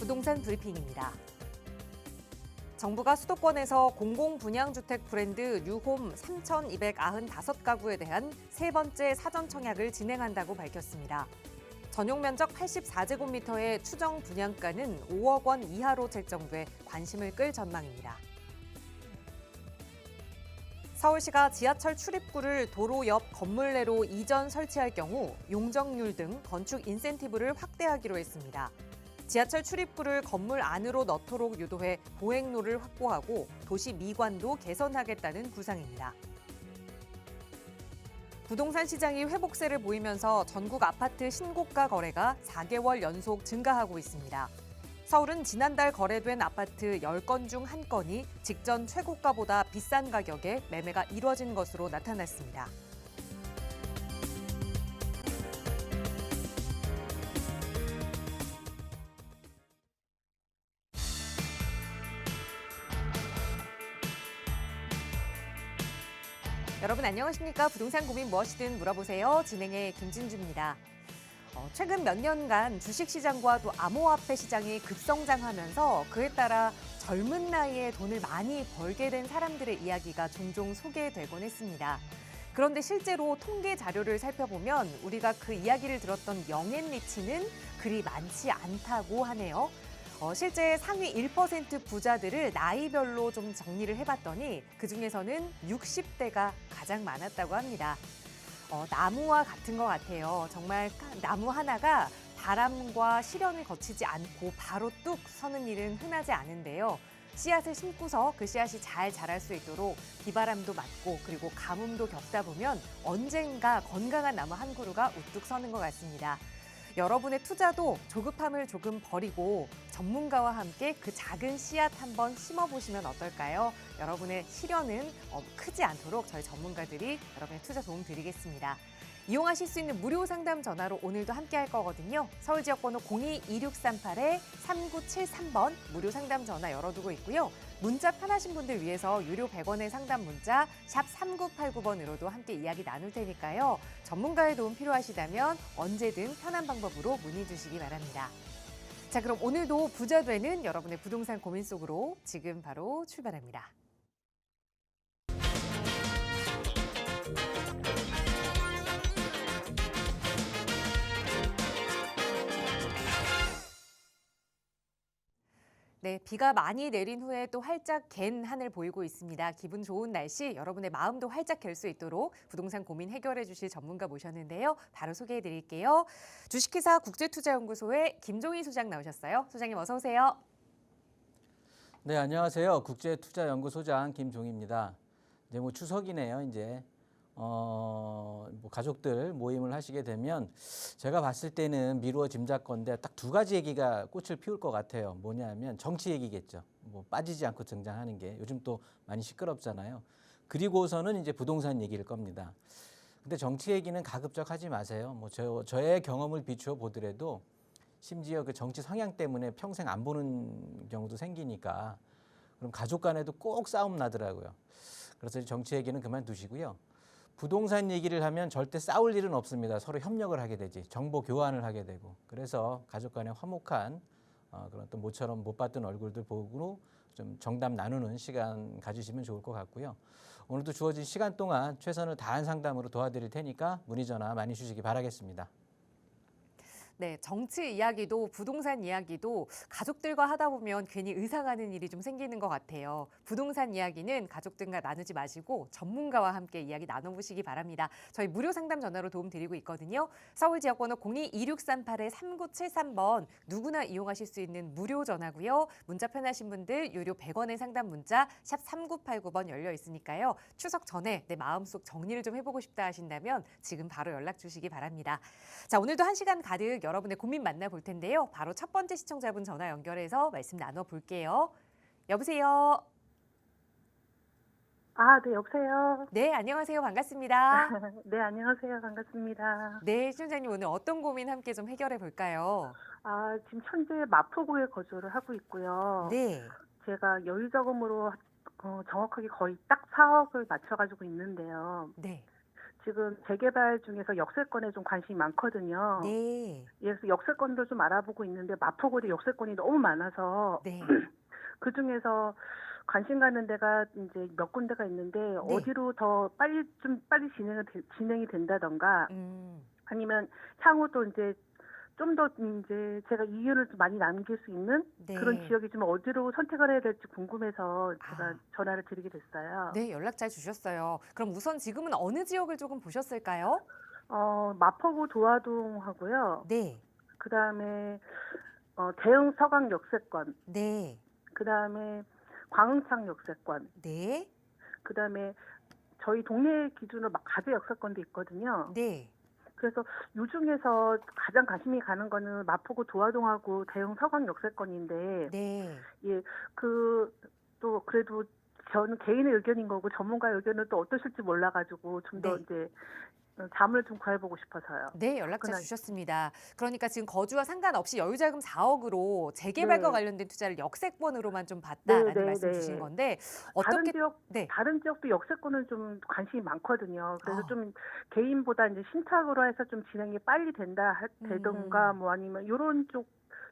부동산 브리핑입니다. 정부가 수도권에서 공공분양주택 브랜드 뉴홈 3,295가구에 대한 세 번째 사전 청약을 진행한다고 밝혔습니다. 전용 면적 84제곱미터의 추정 분양가는 5억 원 이하로 책정돼 관심을 끌 전망입니다. 서울시가 지하철 출입구를 도로 옆 건물 내로 이전 설치할 경우 용적률 등 건축 인센티브를 확대하기로 했습니다. 지하철 출입구를 건물 안으로 넣도록 유도해 보행로를 확보하고 도시 미관도 개선하겠다는 구상입니다. 부동산 시장이 회복세를 보이면서 전국 아파트 신고가 거래가 4개월 연속 증가하고 있습니다. 서울은 지난달 거래된 아파트 10건 중 1건이 직전 최고가보다 비싼 가격에 매매가 이뤄진 것으로 나타났습니다. 여러분 안녕하십니까? 부동산 고민 무엇이든 물어보세요. 진행의 김진주입니다. 최근 몇 년간 주식시장과 또 암호화폐 시장이 급성장하면서 그에 따라 젊은 나이에 돈을 많이 벌게 된 사람들의 이야기가 종종 소개되곤 했습니다. 그런데 실제로 통계 자료를 살펴보면 우리가 그 이야기를 들었던 영앤 리치는 그리 많지 않다고 하네요. 실제 상위 1% 부자들을 나이별로 좀 정리를 해봤더니 그중에서는 60대가 가장 많았다고 합니다. 나무와 같은 것 같아요. 정말 나무 하나가 바람과 시련을 거치지 않고 바로 뚝 서는 일은 흔하지 않은데요. 씨앗을 심고서 그 씨앗이 잘 자랄 수 있도록 비바람도 맞고 그리고 가뭄도 겪다 보면 언젠가 건강한 나무 한 그루가 우뚝 서는 것 같습니다. 여러분의 투자도 조급함을 조금 버리고 전문가와 함께 그 작은 씨앗 한번 심어보시면 어떨까요? 여러분의 시련은 크지 않도록 저희 전문가들이 여러분의 투자 도움 드리겠습니다. 이용하실 수 있는 무료 상담 전화로 오늘도 함께 할 거거든요. 서울 지역번호 02-2638-3973번 무료 상담 전화 열어두고 있고요. 문자 편하신 분들 위해서 유료 100원의 상담 문자 샵 3989번으로도 함께 이야기 나눌 테니까요. 전문가의 도움 필요하시다면 언제든 편한 방법으로 문의 주시기 바랍니다. 자, 그럼 오늘도 부자 되는 여러분의 부동산 고민 속으로 지금 바로 출발합니다. 네, 비가 많이 내린 후에 또 활짝 갠 하늘 보이고 있습니다. 기분 좋은 날씨, 여러분의 마음도 활짝 갤 수 있도록 부동산 고민 해결해 주실 전문가 모셨는데요. 바로 소개해 드릴게요. 주식회사 국제투자연구소의 김종희 소장 나오셨어요. 소장님 어서 오세요. 네, 안녕하세요. 국제투자연구소장 김종희입니다. 이제 추석이네요. 이제 가족들 모임을 하시게 되면 제가 봤을 때는 미루어 짐작건데 딱 두 가지 얘기가 꽃을 피울 것 같아요. 뭐냐면 정치 얘기겠죠. 빠지지 않고 등장하는 게 요즘 또 많이 시끄럽잖아요. 그리고서는 이제 부동산 얘기일 겁니다. 근데 정치 얘기는 가급적 하지 마세요. 저의 경험을 비추어 보더라도 심지어 그 정치 성향 때문에 평생 안 보는 경우도 생기니까 그럼 가족 간에도 꼭 싸움 나더라고요. 그래서 정치 얘기는 그만두시고요. 부동산 얘기를 하면 절대 싸울 일은 없습니다. 서로 협력을 하게 되지, 정보 교환을 하게 되고, 그래서 가족 간의 화목한 그런 또 모처럼 못 봤던 얼굴들 보고 좀 정담 나누는 시간 가지시면 좋을 것 같고요. 오늘도 주어진 시간 동안 최선을 다한 상담으로 도와드릴 테니까 문의 전화 많이 주시기 바라겠습니다. 네, 정치 이야기도 부동산 이야기도 가족들과 하다 보면 괜히 의상하는 일이 좀 생기는 것 같아요. 부동산 이야기는 가족들과 나누지 마시고 전문가와 함께 이야기 나눠보시기 바랍니다. 저희 무료 상담 전화로 도움 드리고 있거든요. 서울 지역번호 02-2638-3973번 누구나 이용하실 수 있는 무료 전화고요. 문자 편하신 분들 유료 100원의 상담 문자 샵 3989번 열려 있으니까요. 추석 전에 내 마음속 정리를 좀 해보고 싶다 하신다면 지금 바로 연락 주시기 바랍니다. 자, 오늘도 1시간 가득 여러분의 고민 만나볼 텐데요. 바로 첫 번째 시청자분 전화 연결해서 말씀 나눠볼게요. 여보세요? 네, 여보세요? 네, 안녕하세요. 반갑습니다. 네, 안녕하세요. 반갑습니다. 네, 시청자님 오늘 어떤 고민 함께 좀 해결해 볼까요? 지금 현재 마포구에 거주를 하고 있고요. 네, 제가 여유자금으로 정확하게 거의 딱 4억을 맞춰가지고 있는데요. 네, 지금 재개발 중에서 역세권에 좀 관심이 많거든요. 네. 그래서 역세권도 좀 알아보고 있는데 마포구도 역세권이 너무 많아서 네. 그 중에서 관심 가는 데가 이제 몇 군데가 있는데 네. 어디로 더 빨리 진행이 된다던가 음. 아니면 향후 또 이제 좀 더 이제 제가 이윤을 좀 많이 남길 수 있는 네. 그런 지역이 좀 어디로 선택을 해야 될지 궁금해서 제가 아. 전화를 드리게 됐어요. 네, 연락 잘 주셨어요. 그럼 우선 지금은 어느 지역을 조금 보셨을까요? 마포구 도화동하고요. 네. 그다음에 대흥 서강 역세권, 네. 그다음에 광흥창 역세권, 네. 그다음에 저희 동네 기준으로 막 가재 역세권도 있거든요. 네. 그래서 이 중에서 가장 관심이 가는 거는 마포구 도화동하고 대흥 서강 역세권인데 네. 예, 또 그래도 저는 개인의 의견인 거고 전문가의 의견은 또 어떠실지 몰라가지고 좀 더 네. 이제 잠을 좀 구해보고 싶어서요. 네, 연락처 그날- 주셨습니다. 그러니까 지금 거주와 상관없이 여유자금 4억으로 재개발과 네. 관련된 투자를 역세권으로만 좀 봤다라는 네, 말씀 네. 주신 건데 다른 어떻게 지역 네. 다른 지역도 역세권은 좀 관심이 많거든요. 그래서 아. 좀 개인보다 이제 신탁으로 해서 좀 진행이 빨리 되던가 뭐 아니면 이런 쪽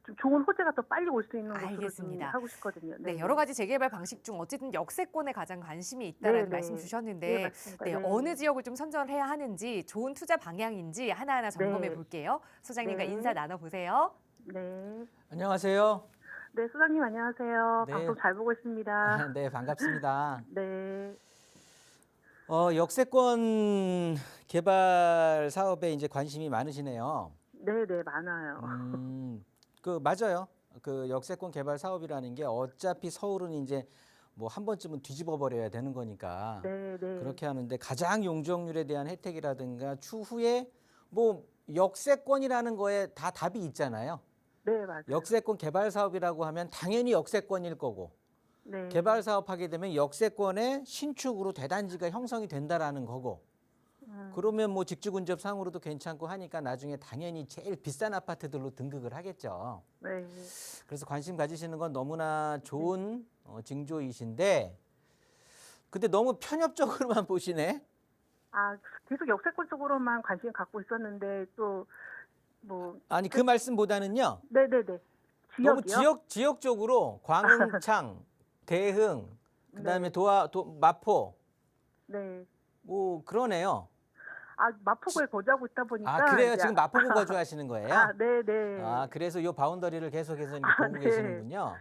좀 좋은 호재가 더 빨리 올 수 있는 곳으로 좀 알겠습니다. 하고 싶거든요. 네, 여러 가지 재개발 방식 중 어쨌든 역세권에 가장 관심이 네, 있다라는 네. 말씀 네, 주셨는데 맞습니다. 네, 네. 어느 지역을 좀 선정해야 하는지 좋은 투자 방향인지 하나하나 점검해 네. 볼게요. 소장님과 네. 인사 나눠보세요. 네. 안녕하세요. 네, 소장님 안녕하세요. 네. 방송 잘 보고 있습니다. 네, 반갑습니다. 네. 역세권 개발 사업에 이제 관심이 많으시네요. 네, 네, 많아요. 맞아요. 그 역세권 개발 사업이라는 게 어차피 서울은 이제 뭐 한 번쯤은 뒤집어 버려야 되는 거니까 네, 네. 그렇게 하는데 가장 용적률에 대한 혜택이라든가 추후에 뭐 역세권이라는 거에 다 답이 있잖아요. 네, 맞아요. 역세권 개발 사업이라고 하면 당연히 역세권일 거고 네. 개발 사업하게 되면 역세권의 신축으로 대단지가 형성이 된다라는 거고 그러면 뭐 직주근접 상으로도 괜찮고 하니까 나중에 당연히 제일 비싼 아파트들로 등극을 하겠죠. 네. 그래서 관심 가지시는 건 너무나 좋은 징조이신데 근데 너무 편협적으로만 보시네. 계속 역세권 쪽으로만 관심 갖고 있었는데 또 뭐 아니 그 말씀보다는요. 네, 네, 네. 너무 지역이요? 지역적으로 광흥창, 대흥, 그다음에 마포 네. 뭐 그러네요. 마포구에 거주하고 있다 보니까 그래요? 이제 지금 마포구 거주하시는 거예요? 네, 네. 그래서 요 바운더리를 계속해서 이렇게 보고 네. 계시는군요.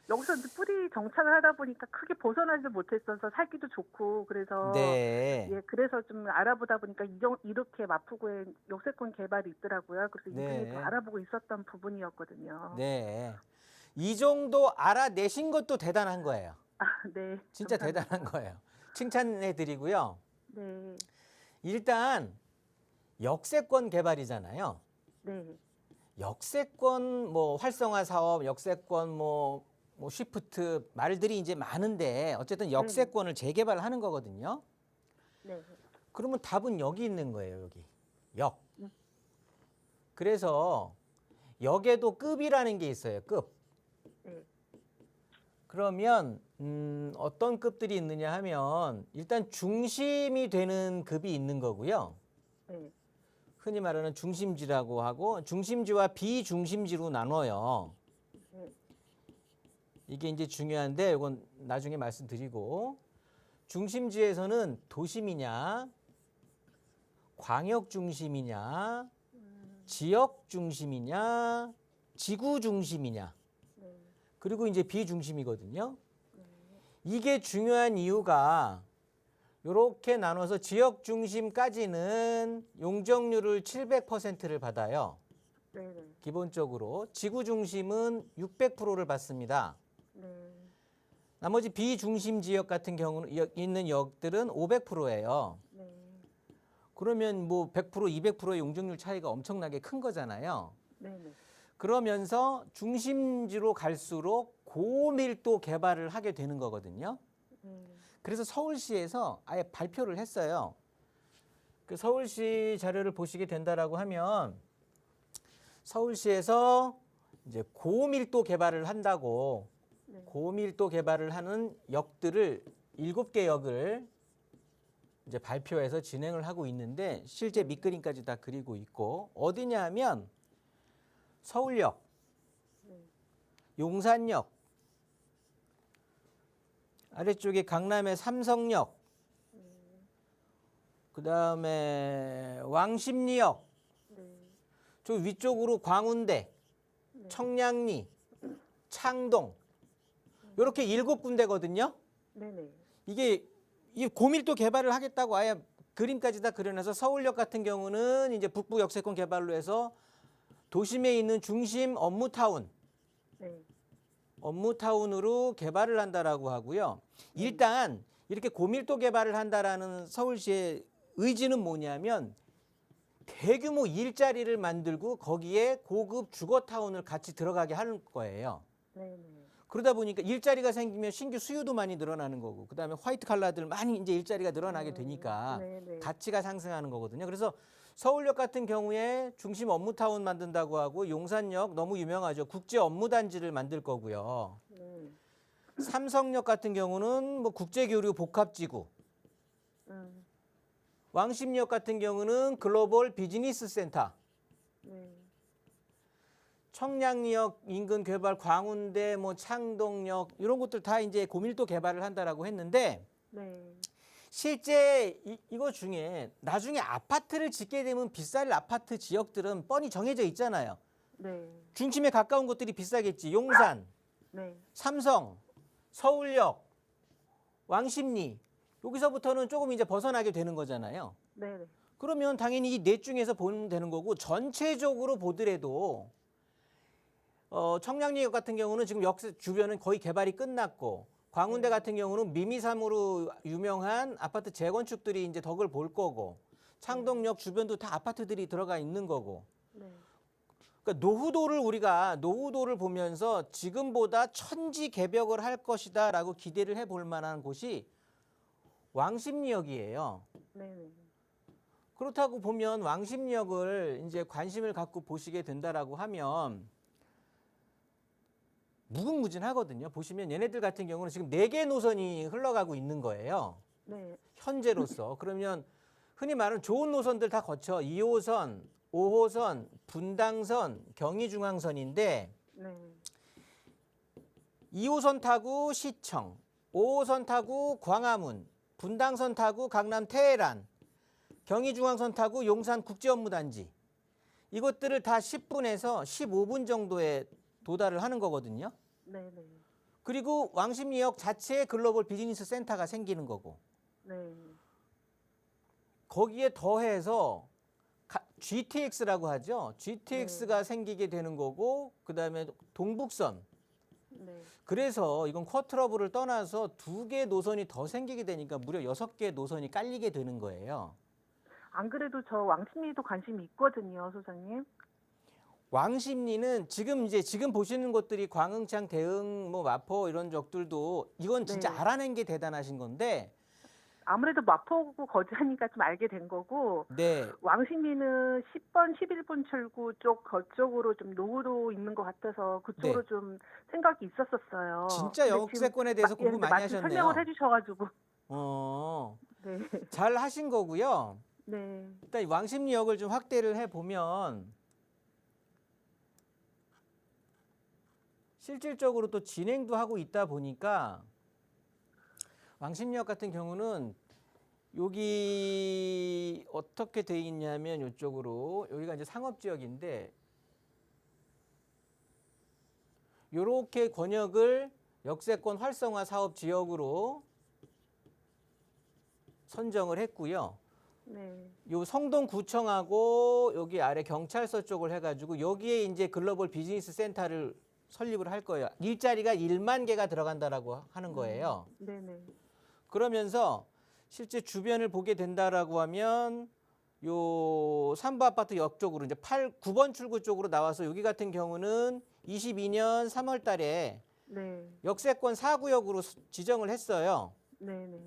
여기서 이제 뿌리 정착을 하다 보니까 크게 벗어나지 못했어서 살기도 좋고 그래서 네. 예, 그래서 좀 알아보다 보니까 이렇게 마포구에 역세권 개발이 있더라고요. 그래서 이 중에 네. 좀 알아보고 있었던 부분이었거든요. 네. 이 정도 알아내신 것도 대단한 거예요. 네. 진짜 감사합니다. 대단한 거예요. 칭찬해 드리고요. 네. 일단 역세권 개발이잖아요. 네. 역세권 뭐 활성화 사업, 역세권 뭐 쉬프트 말들이 이제 많은데 어쨌든 역세권을 재개발하는 거거든요. 네. 그러면 답은 여기 있는 거예요. 여기 역. 그래서 역에도 급이라는 게 있어요. 급. 네. 그러면 어떤 급들이 있느냐 하면 일단 중심이 되는 급이 있는 거고요. 네. 흔히 말하는 중심지라고 하고 중심지와 비중심지로 나눠요. 이게 이제 중요한데 이건 나중에 말씀드리고 중심지에서는 도심이냐 광역 중심이냐 지역 중심이냐 지구 중심이냐 그리고 이제 비중심이거든요. 이게 중요한 이유가 이렇게 나눠서 지역 중심까지는 용적률을 700%를 받아요. 네. 기본적으로 지구 중심은 600%를 받습니다. 네. 나머지 비중심 지역 같은 경우는 있는 역들은 500%예요. 네. 그러면 뭐 100%, 200%의 용적률 차이가 엄청나게 큰 거잖아요. 네. 그러면서 중심지로 갈수록 고밀도 개발을 하게 되는 거거든요. 그래서 서울시에서 아예 발표를 했어요. 그 서울시 자료를 보시게 된다라고 하면 서울시에서 이제 고밀도 개발을 한다고 고밀도 개발을 하는 역들을 7개 역을 이제 발표해서 진행을 하고 있는데 실제 밑그림까지 다 그리고 있고 어디냐 하면 서울역, 용산역, 아래쪽에 강남의 삼성역, 그다음에 왕십리역, 저 위쪽으로 광운대, 청량리, 창동 이렇게 7군데거든요. 네네. 이게 이 고밀도 개발을 하겠다고 아예 그림까지 다 그려놔서 서울역 같은 경우는 이제 북부 역세권 개발로 해서 도심에 있는 중심 업무타운, 네. 업무타운으로 개발을 한다라고 하고요. 일단 이렇게 고밀도 개발을 한다라는 서울시의 의지는 뭐냐면 대규모 일자리를 만들고 거기에 고급 주거타운을 같이 들어가게 하는 거예요. 네네. 그러다 보니까 일자리가 생기면 신규 수요도 많이 늘어나는 거고 그다음에 화이트 칼라들 많이 이제 일자리가 늘어나게 되니까 네네. 가치가 상승하는 거거든요. 그래서 서울역 같은 경우에 중심 업무타운 만든다고 하고 용산역 너무 유명하죠. 국제 업무단지를 만들 거고요. 네. 삼성역 같은 경우는 뭐 국제교류 복합지구, 왕십리역 같은 경우는 글로벌 비즈니스 센터, 네. 청량리역 인근 개발, 광운대, 뭐 창동역 이런 것들 다 이제 고밀도 개발을 한다라고 했는데 네. 실제 이거 중에 나중에 아파트를 짓게 되면 비쌀 아파트 지역들은 뻔히 정해져 있잖아요. 네. 중심에 가까운 것들이 비싸겠지. 용산, 네. 삼성, 서울역, 왕십리 여기서부터는 조금 이제 벗어나게 되는 거잖아요. 네. 그러면 당연히 이 넷 중에서 보면 되는 거고 전체적으로 보더라도 청량리역 같은 경우는 지금 역세 주변은 거의 개발이 끝났고 광운대 같은 경우는 미미삼으로 유명한 아파트 재건축들이 이제 덕을 볼 거고 창동역 주변도 다 아파트들이 들어가 있는 거고 네. 그러니까 노후도를 보면서 지금보다 천지 개벽을 할 것이다라고 기대를 해볼 만한 곳이 왕십리역이에요. 네. 그렇다고 보면 왕십리역을 이제 관심을 갖고 보시게 된다라고 하면 무궁무진하거든요. 보시면 얘네들 같은 경우는 지금 4개 노선이 흘러가고 있는 거예요. 네. 현재로서. 그러면 흔히 말하는 좋은 노선들 다 거쳐 2호선, 5호선, 분당선, 경의중앙선인데 네. 2호선 타고 시청, 5호선 타고 광화문, 분당선 타고 강남 테헤란, 경의중앙선 타고 용산 국제업무단지 이것들을 다 10분에서 15분 정도에 도달을 하는 거거든요. 네. 그리고 왕십리역 자체에 글로벌 비즈니스 센터가 생기는 거고 네. 거기에 더해서 GTX라고 하죠. GTX가 생기게 되는 거고 그다음에 동북선. 네. 그래서 이건 쿼트러블을 떠나서 2개 노선이 더 생기게 되니까 무려 6개 노선이 깔리게 되는 거예요. 안 그래도 저 왕십리도 관심이 있거든요, 소장님. 왕십리는 지금 보시는 것들이 광흥창, 대흥, 뭐 마포 이런 적들도 이건 진짜 네. 알아낸 게 대단하신 건데 아무래도 마포구 거주하니까 좀 알게 된 거고 네. 왕십리는 10번, 11번 출구 쪽 그쪽으로 좀 노후도 있는 것 같아서 그쪽으로 네. 좀 생각이 있었었어요. 진짜 근데 역세권에 지금 대해서 공부 근데 많이 마침 하셨네요. 설명을 해주셔가지고 네. 잘 하신 거고요. 네. 일단 이 왕십리역을 좀 확대를 해보면 실질적으로 또 진행도 하고 있다 보니까 왕십리역 같은 경우는 여기 어떻게 돼 있냐면 이쪽으로 여기가 이제 상업지역인데 이렇게 권역을 역세권 활성화 사업 지역으로 선정을 했고요. 네. 요 성동구청하고 여기 아래 경찰서 쪽을 해가지고 여기에 이제 글로벌 비즈니스 센터를 설립을 할 거예요. 일자리가 1만 개가 들어간다라고 하는 거예요. 네네. 그러면서 실제 주변을 보게 된다라고 하면 요 삼부 아파트 역 쪽으로 이제 9번 출구 쪽으로 나와서 여기 같은 경우는 22년 3월 달에 네. 역세권 4구역으로 지정을 했어요. 네네.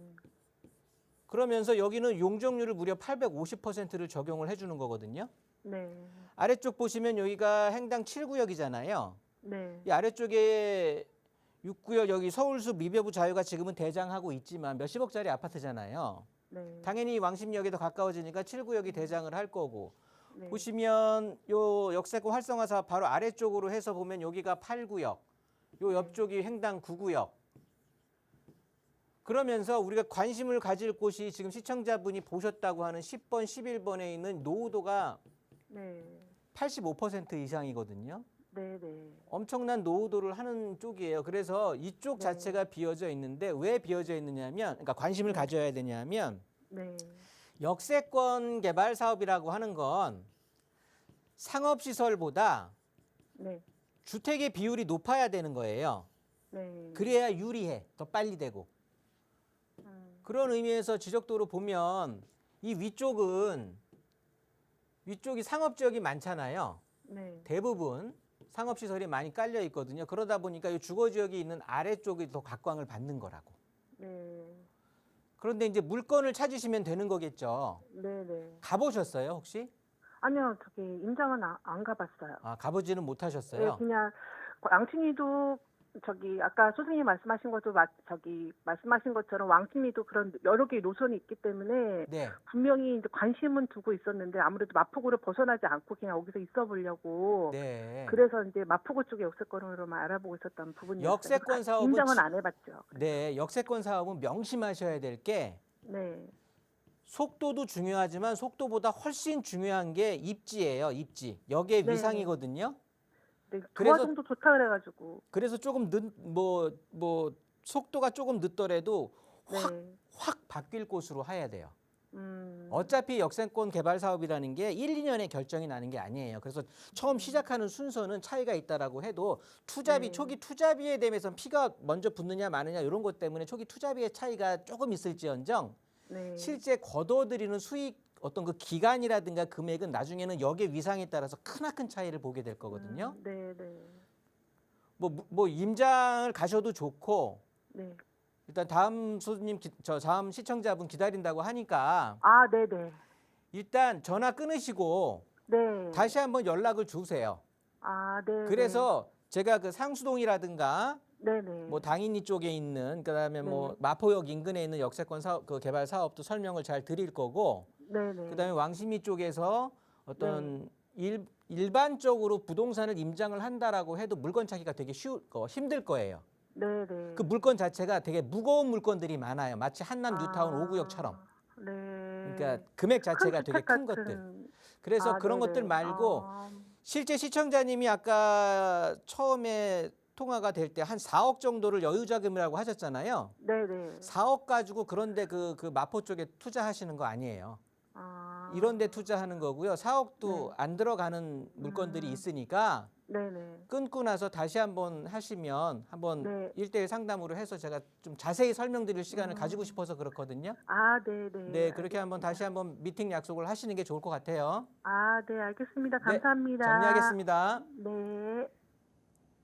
그러면서 여기는 용적률을 무려 850%를 적용을 해주는 거거든요. 네. 아래쪽 보시면 여기가 행당 7구역이잖아요. 네. 이 아래쪽에 6구역 여기 서울숲 미배부 자유가 지금은 대장하고 있지만 몇십억짜리 아파트잖아요. 네. 당연히 왕십리역에 더 가까워지니까 7구역이 대장을 할 거고 네. 보시면 요 역세권 활성화 사업 바로 아래쪽으로 해서 보면 여기가 8구역, 요 옆쪽이 횡단 9구역. 그러면서 우리가 관심을 가질 곳이 지금 시청자분이 보셨다고 하는 10번, 11번에 있는 노후도가 네. 85% 이상이거든요. 네. 네. 엄청난 노후도를 하는 쪽이에요. 그래서 이쪽 네. 자체가 비어져 있는데 왜 비어져 있느냐면, 그러니까 관심을 가져야 되냐면 네. 역세권 개발 사업이라고 하는 건 상업시설보다 네. 주택의 비율이 높아야 되는 거예요. 네. 그래야 유리해. 더 빨리 되고. 그런 의미에서 지적도로 보면 이 위쪽이 상업지역이 많잖아요. 네. 대부분 상업시설이 많이 깔려 있거든요. 그러다 보니까 이 주거지역이 있는 아래쪽이 더 각광을 받는 거라고. 네. 그런데 이제 물건을 찾으시면 되는 거겠죠. 네. 네. 가보셨어요, 혹시? 아니요, 저기 임장은 안 가봤어요. 아, 가보지는 네, 못하셨어요? 그냥 왕십리도 저기 아까 선생님 말씀하신 것도 말씀하신 것처럼 왕십리도 그런 여러 개의 노선이 있기 때문에 네. 분명히 이제 관심은 두고 있었는데 아무래도 마포구를 벗어나지 않고 그냥 여기서 있어 보려고 네. 그래서 이제 마포구 쪽의 역세권으로만 알아보고 있었던 부분이었어요. 역세권 사업은 임장은 안 해봤죠. 네, 역세권 사업은 명심하셔야 될 게 네, 속도도 중요하지만 속도보다 훨씬 중요한 게 입지예요. 입지. 역의 네. 위상이거든요. 네, 그래서- 도화정도 좋다 그래가지고 그래서 조금 속도가 조금 늦더라도 네, 확 바뀔 곳으로 해야 돼요. 음, 어차피 역세권 개발 사업이라는 게 1, 2년에 결정이 나는 게 아니에요. 그래서 처음 시작하는 순서는 차이가 있다라고 해도 투자비, 네. 초기 투자비에 대해서 피가 먼저 붙느냐 마느냐 이런 것 때문에 초기 투자비의 차이가 조금 있을지언정 네, 실제 거둬들이는 수익 어떤 그 기간이라든가 금액은 나중에는 역의 위상에 따라서 크나큰 차이를 보게 될 거거든요. 네, 네, 뭐 임장을 가셔도 좋고 네, 일단 다음 다음 시청자분 기다린다고 하니까 아, 네, 네, 일단 전화 끊으시고 네, 다시 한번 연락을 주세요. 아, 네, 그래서 제가 그 상수동이라든가 네, 네, 뭐 당인리 쪽에 있는 그다음에 뭐 네. 마포역 인근에 있는 역세권 사업 그 개발 사업도 설명을 잘 드릴 거고 네, 네, 그다음에 왕십리 쪽에서 어떤 일반적으로 부동산을 임장을 한다라고 해도 물건 찾기가 되게 힘들 거예요. 네, 네. 그 물건 자체가 되게 무거운 물건들이 많아요. 마치 한남 아, 뉴타운 5구역처럼. 네. 그러니까 금액 자체가 큰 되게 주택 큰 같은- 것들. 그래서 아, 그런 네네. 것들 말고 아, 실제 시청자님이 아까 처음에 통화가 될 때 한 4억 정도를 여유자금이라고 하셨잖아요. 네네. 4억 가지고 그런데 그 마포 쪽에 투자하시는 거 아니에요. 아, 이런 데 투자하는 거고요. 4억도 네. 안 들어가는 물건들이 있으니까 네네. 끊고 나서 다시 한번 하시면 한번 네. 1대1 상담으로 해서 제가 좀 자세히 설명드릴 시간을 가지고 싶어서 그렇거든요. 아, 네네. 네, 그렇게 한번 다시 한번 미팅 약속을 하시는 게 좋을 것 같아요. 아, 네, 알겠습니다. 네, 감사합니다. 정리하겠습니다. 네.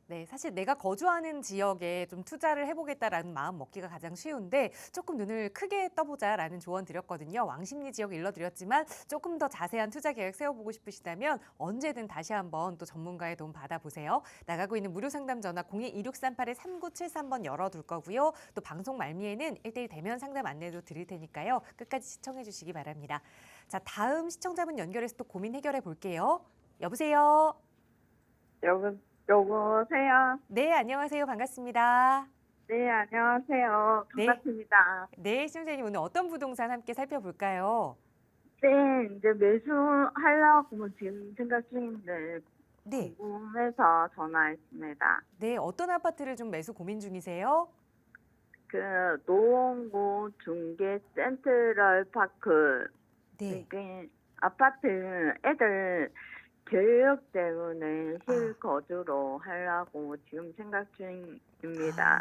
네, 사실 내가 거주하는 지역에 좀 투자를 해보겠다라는 마음 먹기가 가장 쉬운데 조금 눈을 크게 떠보자라는 조언 드렸거든요. 왕십리 지역 일러드렸지만 조금 더 자세한 투자 계획 세워보고 싶으시다면 언제든 다시 한번 또 전문가의 도움 받아보세요. 나가고 있는 무료 상담 전화 02-2638-3973번 열어둘 거고요. 또 방송 말미에는 1대1 대면 상담 안내도 드릴 테니까요. 끝까지 시청해 주시기 바랍니다. 자, 다음 시청자분 연결해서 또 고민 해결해 볼게요. 여보세요? 여보세요. 네, 안녕하세요. 반갑습니다. 네, 안녕하세요. 네. 반갑습니다. 네, 시청자님 오늘 어떤 부동산 함께 살펴볼까요? 네, 이제 매수하려고 지금 생각 중인데 네, 궁금해서 전화했습니다. 네, 어떤 아파트를 좀 매수 고민 중이세요? 그 노원구 중계 센트럴 파크 네, 이게 아파트 애들 교육 때문에 실거주로 하려고 지금 생각 중입니다.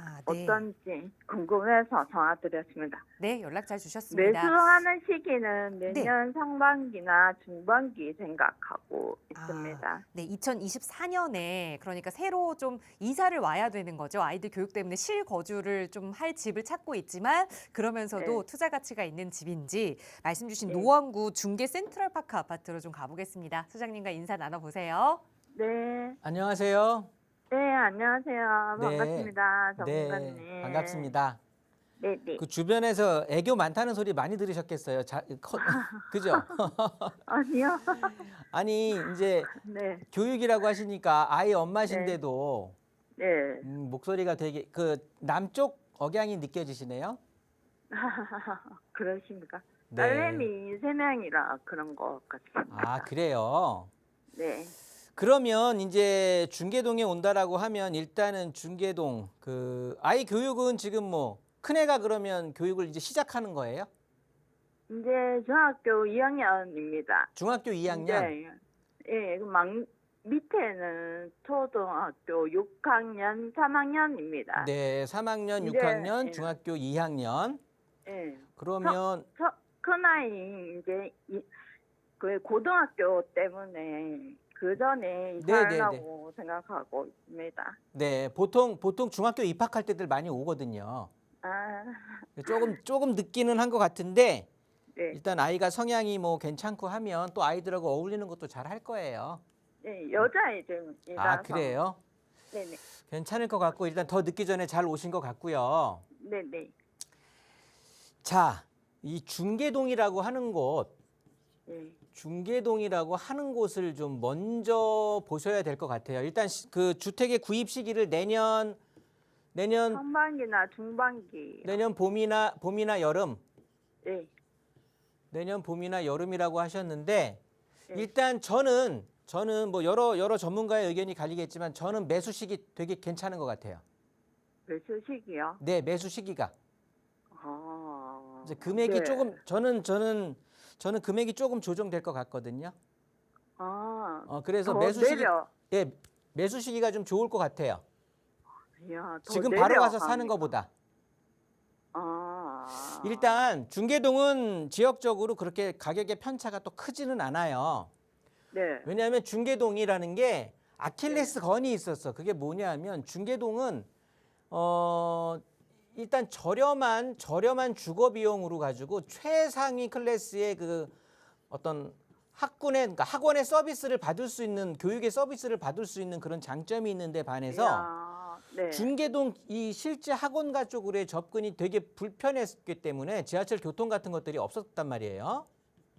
아, 네. 어떤지 궁금해서 전화드렸습니다. 네, 연락 잘 주셨습니다. 매수하는 시기는 네. 내년 상반기나 중반기 생각하고 있습니다. 네, 2024년에 그러니까 새로 좀 이사를 와야 되는 거죠. 아이들 교육 때문에 실거주를 좀 할 집을 찾고 있지만 그러면서도 네. 투자 가치가 있는 집인지 말씀 주신 네. 노원구 중계 센트럴파크 아파트로 좀 가보겠습니다. 소장님과 인사 나눠보세요. 네. 안녕하세요. 네, 안녕하세요. 네. 반갑습니다. 네, 전문가님. 반갑습니다. 네네. 그 주변에서 애교 많다는 소리 많이 들으셨겠어요. 그죠? 아니요. 아니 이제 네. 교육이라고 하시니까 아이 네. 엄마신데도 네. 목소리가 되게 그 남쪽 억양이 느껴지시네요. 그러십니까? 네. 딸내미 3명이라 그런 것 같습니다. 아 그래요. 네. 그러면 이제 중계동에 온다라고 하면 일단은 중계동 그 아이 교육은 지금 뭐 큰애가 그러면 교육을 이제 시작하는 거예요? 이제 중학교 2학년입니다. 중학교 2학년? 네. 예, 밑에는 초등학교 6학년, 3학년입니다. 네, 3학년, 이제, 6학년, 예. 중학교 2학년. 예. 그러면 큰아이 이제 그 고등학교 때문에 그 전에 네네네. 이사하려고 생각하고 있습니다. 네, 보통 중학교 입학할 때들 많이 오거든요. 아, 조금 늦기는 한 것 같은데 네. 일단 아이가 성향이 뭐 괜찮고 하면 또 아이들하고 어울리는 것도 잘 할 거예요. 네, 여자애들이라서. 아, 그래요? 네네. 괜찮을 것 같고 일단 더 늦기 전에 잘 오신 것 같고요. 네네. 자, 이 중계동이라고 하는 곳, 네. 중계동이라고 하는 곳을 좀 먼저 보셔야 될 것 같아요. 일단 그 주택의 구입 시기를 내년 상반기나 중반기. 내년 봄이나 여름, 네. 내년 봄이나 여름이라고 하셨는데 네. 일단 저는 뭐 여러 전문가의 의견이 갈리겠지만 저는 매수 시기 되게 괜찮은 것 같아요. 매수 시기요? 네, 매수 시기가. 아. 이제 금액이 네. 조금 저는 금액이 조금 조정될 것 같거든요. 아. 그래서 더 매수 시기 내려. 예, 매수 시기가 좀 좋을 것 같아요. 야, 더 지금 바로 가서 내려갑니까? 사는 것보다. 아. 일단 중계동은 지역적으로 그렇게 가격의 편차가 또 크지는 않아요. 네. 왜냐하면 중계동이라는 게 아킬레스 건이 있었어. 그게 뭐냐면 중계동은 일단 저렴한 주거 비용으로 가지고 최상위 클래스의 그 어떤 그러니까 학원의 서비스를 받을 수 있는 교육의 서비스를 받을 수 있는 그런 장점이 있는데 반해서 야, 네. 중계동 이 실제 학원가 쪽으로의 접근이 되게 불편했기 때문에 지하철 교통 같은 것들이 없었단 말이에요.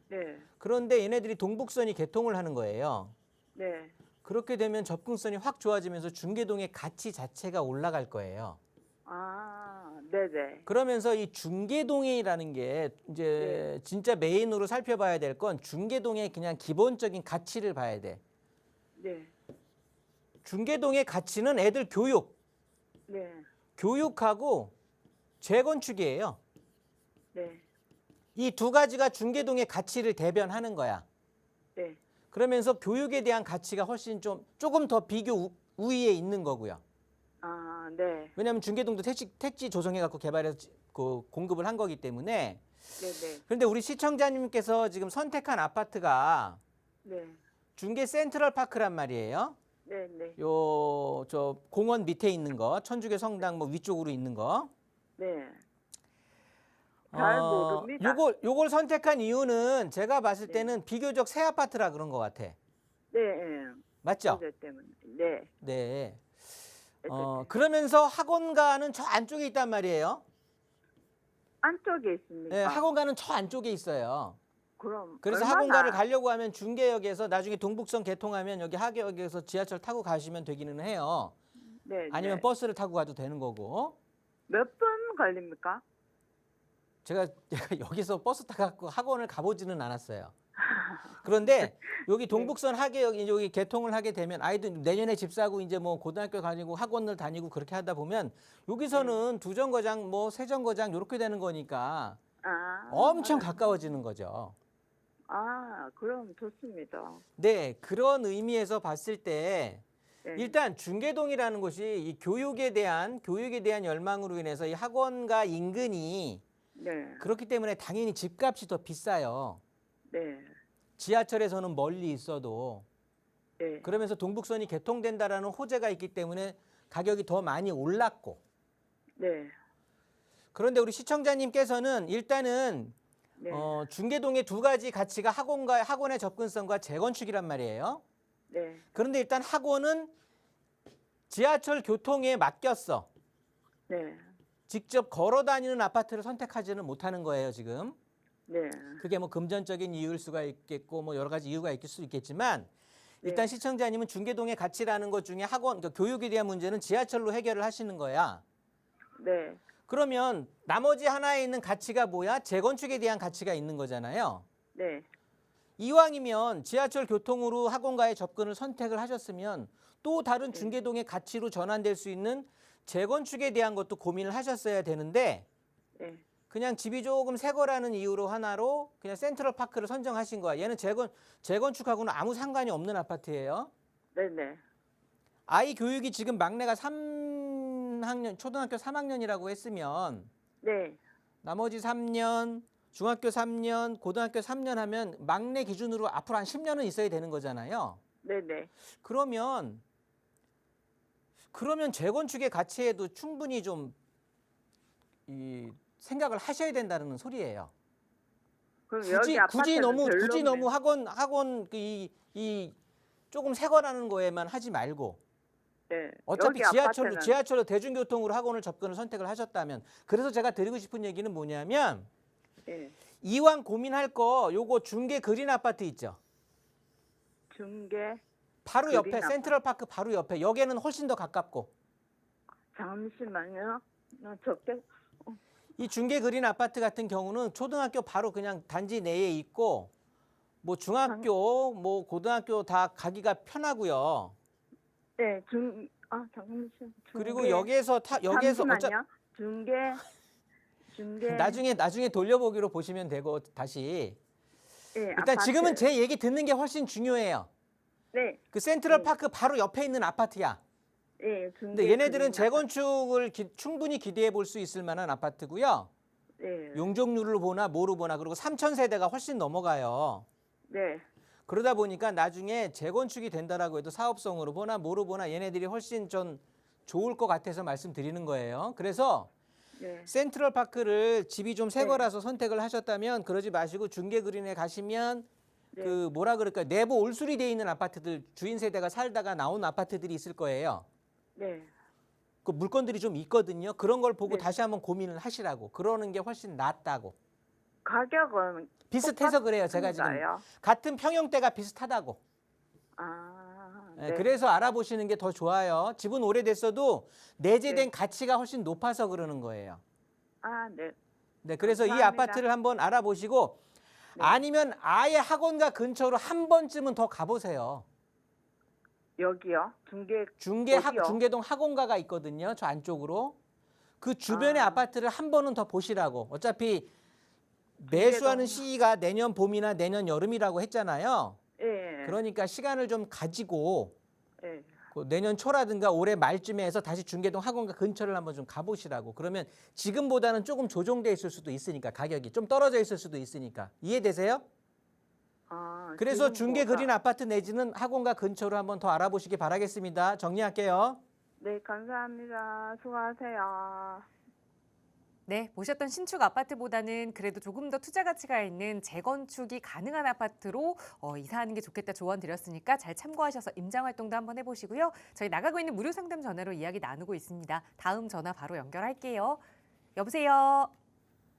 네. 그런데 얘네들이 동북선이 개통을 하는 거예요. 네. 그렇게 되면 접근성이 확 좋아지면서 중계동의 가치 자체가 올라갈 거예요. 아, 네네. 그러면서 이 중계동이라는 게 이제 진짜 메인으로 살펴봐야 될 건 중계동의 그냥 기본적인 가치를 봐야 돼. 네. 중계동의 가치는 애들 네. 교육하고 재건축이에요. 네. 이 두 가지가 중계동의 가치를 대변하는 거야. 네. 그러면서 교육에 대한 가치가 훨씬 조금 더 비교 우위에 있는 거고요. 아, 네. 왜냐하면 중계동도 택지 조성해갖고 개발해서 공급을 한 거기 때문에. 네네. 그런데 우리 시청자님께서 지금 선택한 아파트가 네. 중계 센트럴파크란 말이에요. 네네. 저 공원 밑에 있는 거, 천주교 성당 뭐 위쪽으로 있는 거. 네. 잘 모릅니다. 요걸 선택한 이유는 제가 봤을 네. 때는 비교적 새 아파트라 그런 것 같아. 네. 맞죠? 문제 때문에. 네. 네. 어쨌든. 그러면서 학원가는 저 안쪽에 있단 말이에요. 안쪽에 있습니까? 네, 학원가는 저 안쪽에 있어요. 그럼 그래서 얼마나? 학원가를 가려고 하면 중계역에서 나중에 동북선 개통하면 여기 하계역에서 지하철 타고 가시면 되기는 해요. 네. 아니면 네. 버스를 타고 가도 되는 거고. 몇 분 걸립니까? 제가 여기서 버스 타고 학원을 가보지는 않았어요. 그런데 여기 동북선 하계역 여기 개통을 하게 되면 아이들 내년에 집 사고 이제 뭐 고등학교 다니고 학원을 다니고 그렇게 하다 보면 여기서는 두 정거장 뭐 세 정거장 이렇게 되는 거니까 아. 엄청 가까워지는 거죠. 아, 그럼 좋습니다. 네, 그런 의미에서 봤을 때 네. 일단 중계동이라는 곳이 이 교육에 대한 열망으로 인해서 이 학원가 인근이 네. 그렇기 때문에 당연히 집값이 더 비싸요. 네. 지하철에서는 멀리 있어도. 네. 그러면서 동북선이 개통된다라는 호재가 있기 때문에 가격이 더 많이 올랐고. 네. 그런데 우리 시청자님께서는 일단은 네. 중계동의 두 가지 가치가 학원의 접근성과 재건축이란 말이에요. 네. 그런데 일단 학원은 지하철 교통에 맡겼어. 네. 직접 걸어 다니는 아파트를 선택하지는 못하는 거예요, 지금. 네. 그게 뭐 금전적인 이유일 수가 있겠고 뭐 여러 가지 이유가 있을 수 있겠지만 일단 네. 시청자님은 중계동의 가치라는 것 중에 학원, 그러니까 교육에 대한 문제는 지하철로 해결을 하시는 거야. 네. 그러면 나머지 하나에 있는 가치가 뭐야? 재건축에 대한 가치가 있는 거잖아요. 네. 이왕이면 지하철 교통으로 학원가의 접근을 선택을 하셨으면 또 다른 네. 중계동의 가치로 전환될 수 있는 재건축에 대한 것도 고민을 하셨어야 되는데 네. 그냥 집이 조금 새 거라는 이유로 하나로 그냥 센트럴파크를 선정하신 거야. 얘는 재건축하고는 아무 상관이 없는 아파트예요. 네. 네. 아이 교육이 지금 막내가 3학년, 초등학교 3학년이라고 했으면 네. 나머지 3년, 중학교 3년, 고등학교 3년 하면 막내 기준으로 앞으로 한 10년은 있어야 되는 거잖아요. 네. 네. 그러면 재건축의 가치에도 충분히 좀 생각을 하셔야 된다는 소리예요. 그럼 여기 아파트는 굳이 별로네. 너무 학원 이 조금 새 거라는 거에만 하지 말고 네. 어차피 여기 아파트는 지하철로 대중교통으로 학원을 접근을 선택을 하셨다면 그래서 제가 드리고 싶은 얘기는 뭐냐면 네. 이왕 고민할 거 요거 중계 그린 아파트 있죠. 중계 바로 그린 옆에 아파트. 센트럴파크 바로 옆에 여기는 훨씬 더 가깝고 잠시만요. 적게 이 중계 그린 아파트 같은 경우는 초등학교 바로 그냥 단지 내에 있고 뭐 중학교 뭐 고등학교 다 가기가 편하고요. 네. 잠시만. 그리고 여기에서 잠시만요. 중계 나중에 돌려보기로 보시면 되고 다시 네, 일단 아파트. 지금은 제 얘기 듣는 게 훨씬 중요해요. 네. 그 센트럴파크 바로 옆에 있는 아파트야. 네. 근데 얘네들은 재건축을 충분히 기대해 볼 수 있을 만한 아파트고요. 네. 용적률로 보나 뭐로 보나 그리고 3,000세대가 훨씬 넘어가요. 네. 그러다 보니까 나중에 재건축이 된다라고 해도 사업성으로 보나 뭐로 보나 얘네들이 훨씬 좀 좋을 것 같아서 말씀드리는 거예요. 그래서 네. 센트럴파크를 집이 좀 새 네. 거라서 선택을 하셨다면 그러지 마시고 중계그린에 가시면 네. 그 뭐라 그럴까 내부 올수리 돼 있는 아파트들 주인 세대가 살다가 나온 아파트들이 있을 거예요. 네. 그 물건들이 좀 있거든요. 그런 걸 보고 네. 다시 한번 고민을 하시라고. 그러는 게 훨씬 낫다고. 가격은 비슷해서 그래요. 제가 지금 똑같은가요? 같은 평형대가 비슷하다고. 네. 그래서 알아보시는 게 더 좋아요. 집은 오래됐어도 내재된 가치가 훨씬 높아서 그러는 거예요. 네. 네, 그래서 이 감사합니다. 아파트를 한번 알아보시고 네. 아니면 아예 학원가 근처로 한 번쯤은 더 가보세요. 여기요? 어디요? 중계동 학원가가 있거든요. 저 안쪽으로. 그 주변의 아파트를 한 번은 더 보시라고. 어차피 매수하는 시기가 내년 봄이나 내년 여름이라고 했잖아요. 예. 그러니까 시간을 좀 가지고 예. 그 내년 초라든가 올해 말쯤에 해서 다시 중계동 학원가 근처를 한번 좀 가보시라고. 그러면 지금보다는 조금 조정돼 있을 수도 있으니까 가격이 좀 떨어져 있을 수도 있으니까. 이해되세요? 그래서 중계 그린 아파트 내지는 학원가 근처로 한번 더 알아보시기 바라겠습니다. 정리할게요. 네, 감사합니다. 수고하세요. 네, 보셨던 신축 아파트보다는 그래도 조금 더 투자 가치가 있는 재건축이 가능한 아파트로 이사하는 게 좋겠다 조언 드렸으니까 잘 참고하셔서 임장 활동도 한번 해보시고요. 저희 나가고 있는 무료 상담 전화로 이야기 나누고 있습니다. 다음 전화 바로 연결할게요. 여보세요.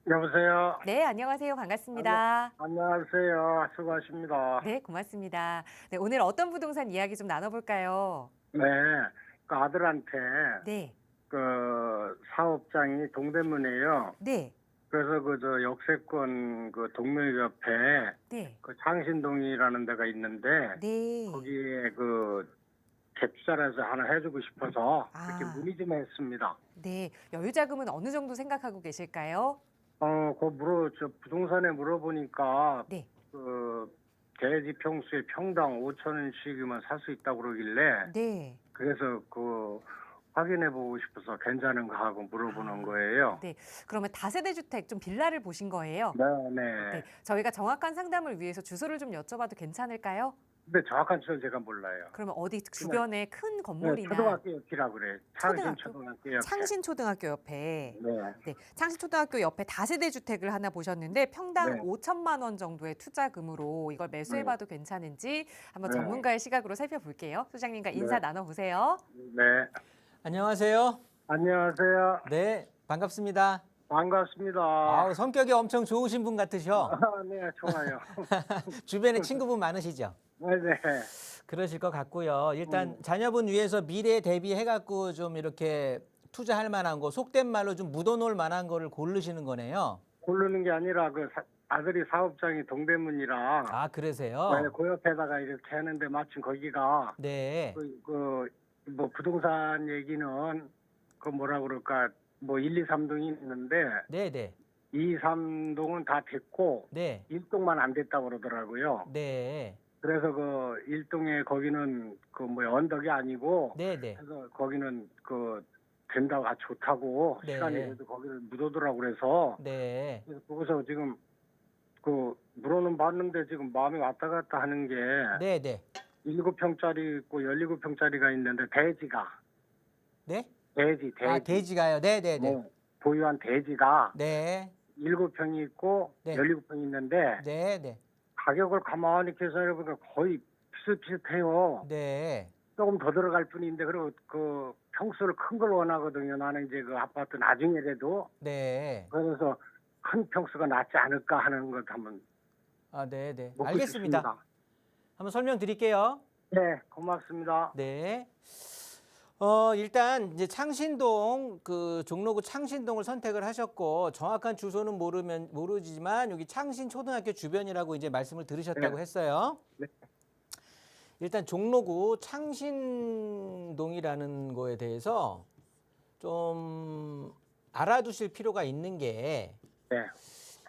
여보세요. 네, 안녕하세요. 반갑습니다. 안녕하세요. 수고하십니다. 네, 고맙습니다. 네, 오늘 어떤 부동산 이야기 좀 나눠볼까요? 네. 그 아들한테 네, 그 사업장이 동대문이에요. 네, 그래서 그 저 역세권 그 동묘 옆에 네, 그 창신동이라는 데가 있는데 네. 거기에 그 갭투자를 하나 해주고 싶어서 이렇게 아. 문의 좀 했습니다. 네, 여유 자금은 어느 정도 생각하고 계실까요? 저 부동산에 물어보니까 네, 그 대지 평수에 평당 5,000원씩이면 살 수 있다고 그러길래 네. 그래서 그 확인해 보고 싶어서 괜찮은가 하고 물어보는 거예요. 네, 그러면 다세대 주택 좀 빌라를 보신 거예요? 네. 네, 저희가 정확한 상담을 위해서 주소를 좀 여쭤봐도 괜찮을까요? 근데 정확한 지는 제가 몰라요. 그러면 어디 주변에 큰 건물이나 초등학교 옆이라 그래. 창신 초등학교? 초등학교 옆에. 창신초등학교 옆에 네. 네, 창신초등학교 옆에 다세대 주택을 하나 보셨는데 평당 네. 5천만 원 정도의 투자금으로 이걸 매수해봐도 괜찮은지 한번 네. 전문가의 시각으로 살펴볼게요. 소장님과 인사 네. 나눠보세요. 네. 안녕하세요. 안녕하세요. 네, 반갑습니다. 반갑습니다. 아우, 성격이 엄청 좋으신 분 같으셔. 네, 좋아요. 주변에 친구분 많으시죠? 네. 그러실 것 같고요. 일단 자녀분 위해서 미래 대비해갖고 좀 이렇게 투자할 만한 거, 속된 말로 좀 묻어놓을 만한 거를 고르시는 거네요. 고르는 게 아니라 아들이 사업장이 동대문이라 아, 그러세요? 그 옆에다가 이렇게 하는데 마침 거기가 네. 뭐 부동산 얘기는 그 뭐라 그럴까 뭐 1, 2, 3동이 있는데 네네. 2, 3동은 다 됐고 네. 1동만 안 됐다고 그러더라고요. 네. 그래서 그 1동에 거기는 그 뭐 언덕이 아니고 네네. 그래서 거기는 그 된다고 좋다고 네. 시간이 돼도 거기를 묻어두라고 그래서 네. 그래서 거기서 지금 그 물어는 봤는데 지금 마음이 왔다 갔다 하는 게 네네. 7평짜리 있고 12평짜리가 있는데 대지가 네? 대지 아, 대지가요? 네네네. 뭐 보유한 대지가 네. 7평이 있고 네. 12평이 있는데 네네. 가격을 가만히 계산해 보니까 거의 비슷비슷해요. 네. 조금 더 들어갈 뿐인데 그리고 그 평수를 큰 걸 원하거든요. 나는 이제 그 아파트 나중에라도 네. 그래서 큰 평수가 낫지 않을까 하는 것 한번 아, 네네. 묻고 알겠습니다. 싶습니다. 한번 설명드릴게요. 네, 고맙습니다. 네. 일단 이제 창신동 그 종로구 창신동을 선택을 하셨고 정확한 주소는 모르지만 여기 창신초등학교 주변이라고 이제 말씀을 들으셨다고 네. 했어요. 네. 일단 종로구 창신동이라는 거에 대해서 좀 알아두실 필요가 있는 게 네.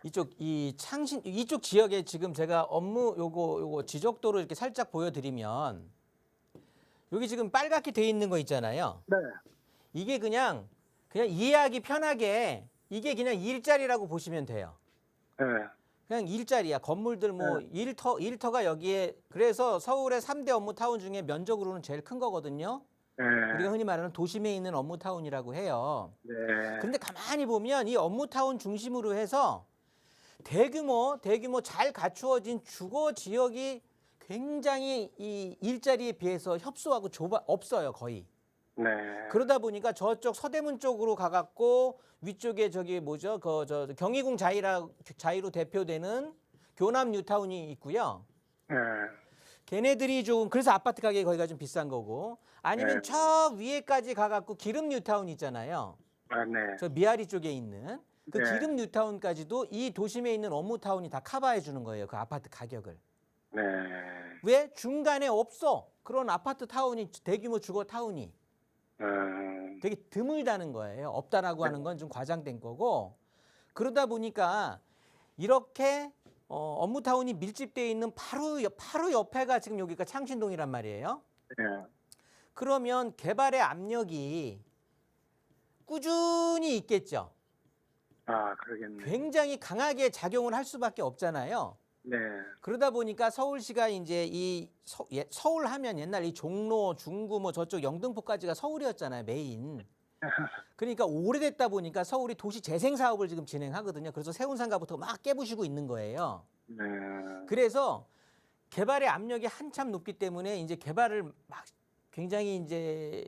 이쪽 지역에 지금 제가 업무 요거 지적도로 이렇게 살짝 보여드리면 여기 지금 빨갛게 돼 있는 거 있잖아요. 네. 이게 그냥 이해하기 편하게 이게 그냥 일자리라고 보시면 돼요. 네. 그냥 일자리야. 건물들 뭐 일터가 여기에 그래서 서울의 3대 업무타운 중에 면적으로는 제일 큰 거거든요. 네. 우리가 흔히 말하는 도심에 있는 업무타운이라고 해요. 네. 그런데 가만히 보면 이 업무타운 중심으로 해서 대규모 잘 갖추어진 주거 지역이 굉장히 이 일자리에 비해서 협소하고 없어요, 거의. 네. 그러다 보니까 저쪽 서대문 쪽으로 가갖고 위쪽에 저기 뭐죠? 저 경희궁 자이로 대표되는 교남 뉴타운이 있고요. 네. 걔네들이 좀 그래서 아파트 가격이 거기가 좀 비싼 거고 아니면 네. 저 위에까지 가갖고 기름 뉴타운 있잖아요. 아, 네. 저 미아리 쪽에 있는 그 네. 기름 뉴타운까지도 이 도심에 있는 업무타운이 다 커버해 주는 거예요. 그 아파트 가격을. 네. 왜 중간에 없어? 그런 아파트 타운이 대규모 주거 타운이 되게 드물다는 거예요. 없다라고 하는 건 좀 과장된 거고 그러다 보니까 이렇게 업무타운이 밀집되어 있는 바로 옆에가 지금 여기가 창신동이란 말이에요. 네. 그러면 개발의 압력이 꾸준히 있겠죠. 아, 그러겠네. 굉장히 강하게 작용을 할 수밖에 없잖아요. 네. 그러다 보니까 서울시가 이제 서울 하면 옛날 이 종로, 중구 뭐 저쪽 영등포까지가 서울이었잖아요, 메인. 그러니까 오래됐다 보니까 서울이 도시 재생 사업을 지금 진행하거든요. 그래서 세운상가부터 막 깨부시고 있는 거예요. 네. 그래서 개발의 압력이 한참 높기 때문에 이제 개발을 막 굉장히 이제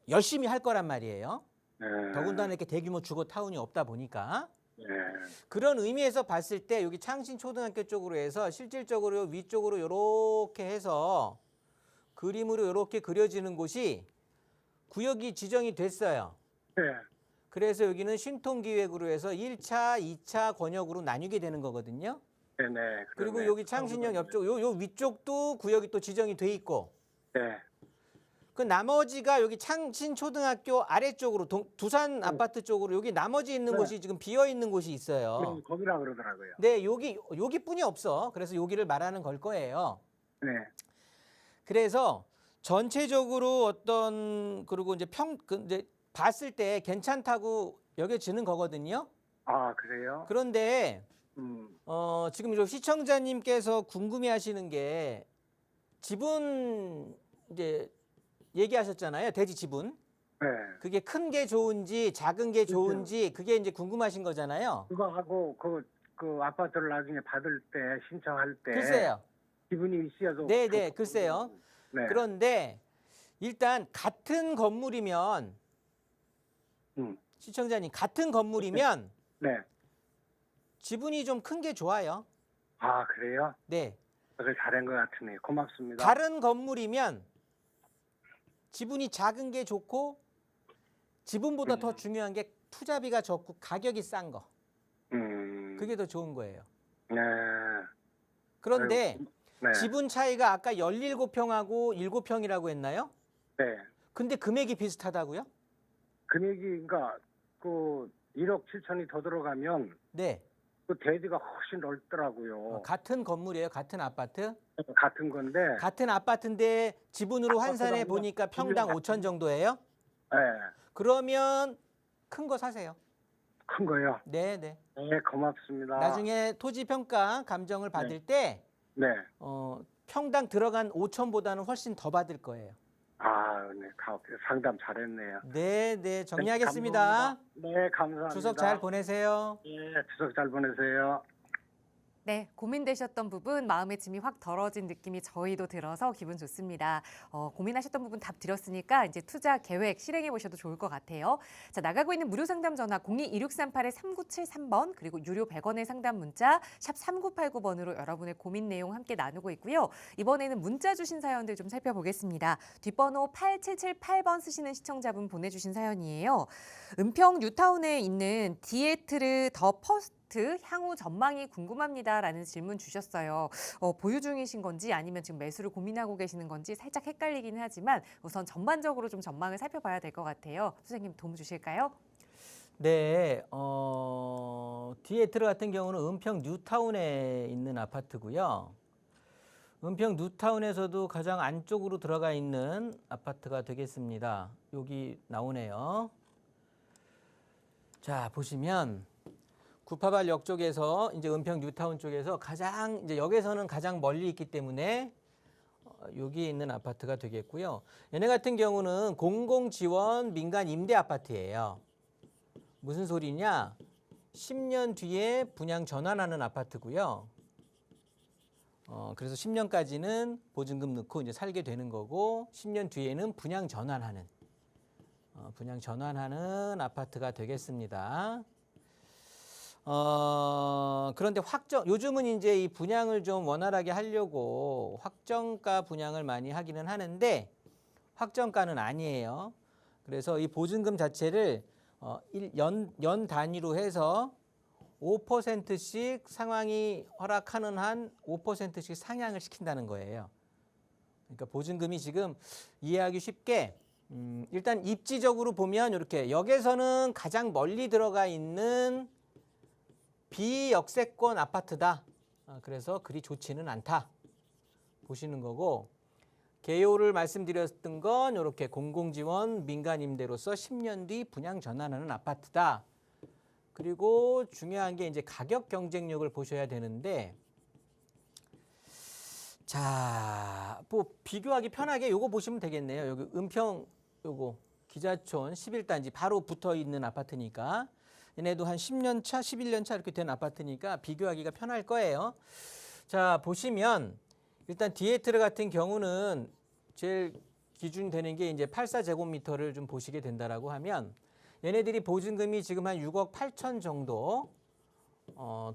열심히 할 거란 말이에요. 네. 더군다나 이렇게 대규모 주거 타운이 없다 보니까. 네. 그런 의미에서 봤을 때 여기 창신초등학교 쪽으로 해서 실질적으로 위쪽으로 이렇게 해서 그림으로 이렇게 그려지는 곳이 구역이 지정이 됐어요. 네. 그래서 여기는 신통기획으로 해서 1차, 2차 권역으로 나뉘게 되는 거거든요. 네. 네. 그리고 그러네. 여기 창신역 옆쪽, 요 위쪽도 구역이 또 지정이 돼 있고 네. 그 나머지가 여기 창신초등학교 아래쪽으로 두산 아파트 쪽으로 여기 나머지 있는 네. 곳이 지금 비어 있는 곳이 있어요. 거기라 그러더라고요. 네, 여기뿐이 없어. 그래서 여기를 말하는 걸 거예요. 네. 그래서 전체적으로 그리고 이제 이제 봤을 때 괜찮다고 여겨지는 거거든요. 아, 그래요? 그런데 음. 지금 저 시청자님께서 궁금해하시는 게 지분 이제 얘기하셨잖아요. 대지 지분. 네. 그게 큰 게 좋은지 작은 게 좋은지 그게 이제 궁금하신 거잖아요. 그거 하고 그 아파트를 나중에 받을 때 신청할 때 글쎄요. 기분이 있어야죠. 네, 글쎄요. 네. 그런데 일단 같은 건물이면 시청자님 같은 건물이면 네. 지분이 좀 큰 게 좋아요. 아, 그래요? 네. 그걸 잘한 것 같으네요. 고맙습니다. 다른 건물이면 지분이 작은 게 좋고 지분보다 더 중요한 게 투자비가 적고 가격이 싼 거. 그게 더 좋은 거예요. 네. 그런데 네. 지분 차이가 아까 17평하고 7평이라고 했나요? 네. 근데 금액이 비슷하다고요? 금액이 그러니까 그 1억 7천이 더 들어가면 네. 그 대지가 훨씬 넓더라고요. 같은 건물이에요. 같은 아파트. 같은 건데. 같은 아파트인데 지분으로 환산해 보니까 평당 5천 정도예요? 네. 그러면 큰 거 사세요. 큰 거요. 네, 네. 네, 고맙습니다. 나중에 토지 평가 감정을 받을 때 네. 평당 들어간 5천보다는 훨씬 더 받을 거예요. 아, 네. 상담 잘했네요. 네, 네. 정리하겠습니다. 감사합니다. 네, 감사합니다. 추석 잘 보내세요. 네, 추석 잘 보내세요. 네, 고민되셨던 부분 마음의 짐이 확 덜어진 느낌이 저희도 들어서 기분 좋습니다. 고민하셨던 부분 답 드렸으니까 이제 투자 계획 실행해 보셔도 좋을 것 같아요. 자, 나가고 있는 무료 상담 전화 02-2638-3973번 그리고 유료 100원의 상담 문자 샵 3989번으로 여러분의 고민 내용 함께 나누고 있고요. 이번에는 문자 주신 사연들 좀 살펴보겠습니다. 뒷번호 8778번 쓰시는 시청자분 보내주신 사연이에요. 은평 뉴타운에 있는 디에트르 더 퍼스트 향후 전망이 궁금합니다라는 질문 주셨어요. 보유 중이신 건지 아니면 지금 매수를 고민하고 계시는 건지 살짝 헷갈리기는 하지만 우선 전반적으로 좀 전망을 살펴봐야 될 것 같아요. 선생님 도움 주실까요? 네, 디에트르 같은 경우는 은평 뉴타운에 있는 아파트고요. 은평 뉴타운에서도 가장 안쪽으로 들어가 있는 아파트가 되겠습니다. 여기 나오네요. 자, 보시면 구파발역 쪽에서 이제 은평 뉴타운 쪽에서 가장 이제 역에서는 가장 멀리 있기 때문에 여기 있는 아파트가 되겠고요. 얘네 같은 경우는 공공 지원 민간 임대 아파트예요. 무슨 소리냐? 10년 뒤에 분양 전환하는 아파트고요. 그래서 10년까지는 보증금 넣고 이제 살게 되는 거고 10년 뒤에는 분양 전환하는 아파트가 되겠습니다. 그런데 요즘은 이제 이 분양을 좀 원활하게 하려고 확정가 분양을 많이 하기는 하는데 확정가는 아니에요. 그래서 이 보증금 자체를 연 단위로 해서 5%씩 상황이 허락하는 한 5%씩 상향을 시킨다는 거예요. 그러니까 보증금이 지금 이해하기 쉽게 일단 입지적으로 보면 이렇게 역에서는 가장 멀리 들어가 있는 비역세권 아파트다. 그래서 그리 좋지는 않다. 보시는 거고 개요를 말씀드렸던 건 이렇게 공공지원 민간임대로서 10년 뒤 분양 전환하는 아파트다. 그리고 중요한 게 이제 가격 경쟁력을 보셔야 되는데 자, 뭐 비교하기 편하게 요거 보시면 되겠네요. 여기 은평 요거 기자촌 11단지 바로 붙어 있는 아파트니까 얘네도 한 10년 차, 11년 차 이렇게 된 아파트니까 비교하기가 편할 거예요. 자, 보시면 일단 디에트르 같은 경우는 제일 기준 되는 게 이제 84제곱미터를 좀 보시게 된다라고 하면 얘네들이 보증금이 지금 한 6억 8천 정도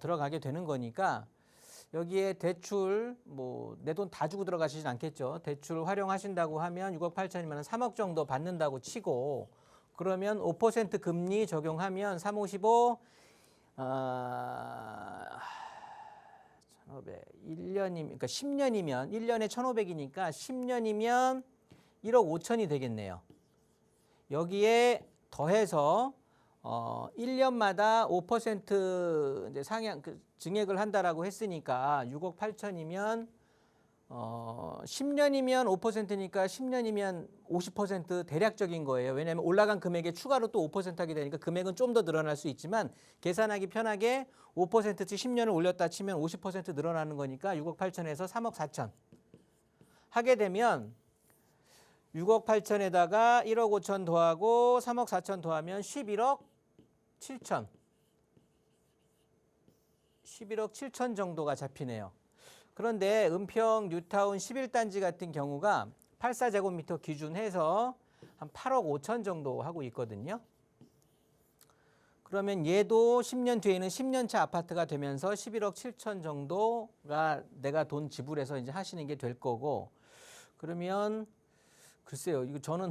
들어가게 되는 거니까 여기에 대출 뭐 내 돈 다 주고 들어가시진 않겠죠. 대출 활용하신다고 하면 6억 8천이면 3억 정도 받는다고 치고 그러면 5% 금리 적용하면 355 1,500 1년이면 그러니까 10년이면 1년에 1,500이니까 10년이면 1억 5천이 되겠네요. 여기에 더해서 1년마다 5% 이제 상향 증액을 한다라고 했으니까 6억 8천이면 10년이면 5%니까 10년이면 50% 대략적인 거예요. 왜냐하면 올라간 금액에 추가로 또 5% 하게 되니까 금액은 좀 더 늘어날 수 있지만 계산하기 편하게 5%씩 10년을 올렸다 치면 50% 늘어나는 거니까 6억 8천에서 3억 4천 하게 되면 6억 8천에다가 1억 5천 더하고 3억 4천 더하면 11억 7천 11억 7천 정도가 잡히네요. 그런데 은평 뉴타운 11단지 같은 경우가 84제곱미터 기준해서 한 8억 5천 정도 하고 있거든요. 그러면 얘도 10년 뒤에는 10년차 아파트가 되면서 11억 7천 정도가 내가 돈 지불해서 이제 하시는 게 될 거고, 그러면 글쎄요, 이거 저는